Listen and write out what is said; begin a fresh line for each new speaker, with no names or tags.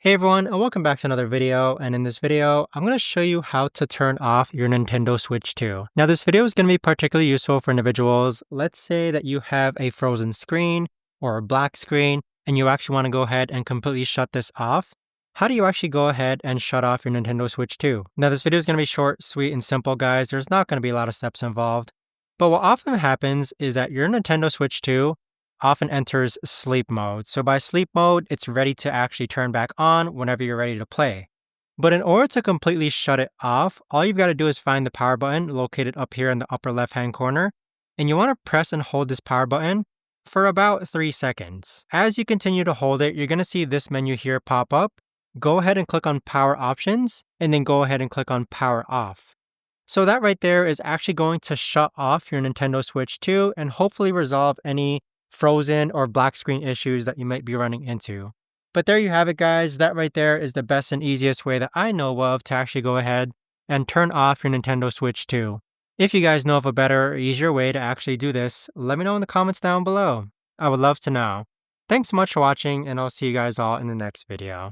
Hey everyone, and welcome back to another video. And in this video, I'm going to show you how to turn off your Nintendo Switch 2. Now, this video is going to be particularly useful for individuals. Let's say that you have a frozen screen or a black screen, and you actually want to go ahead and completely shut this off. How do you actually go ahead and shut off your Nintendo Switch 2? Now, this video is going to be short, sweet, and simple, guys. There's not going to be a lot of steps involved. But what often happens is that your Nintendo Switch 2 often enters sleep mode. So by sleep mode, it's ready to actually turn back on whenever you're ready to play. But in order to completely shut it off, all you've got to do is find the power button located up here in the upper left-hand corner, and you want to press and hold this power button for about 3 seconds. As you continue to hold it, you're going to see this menu here pop up. Go ahead and click on Power Options, and then go ahead and click on Power Off. So that right there is actually going to shut off your Nintendo Switch 2 and hopefully resolve any frozen or black screen issues that you might be running into. But there you have it, guys. That right there is the best and easiest way that I know of to actually go ahead and turn off your Nintendo Switch 2. If you guys know of a better or easier way to actually do this, let me know in the comments down below. I would love to know. Thanks so much for watching, and I'll see you guys all in the next video.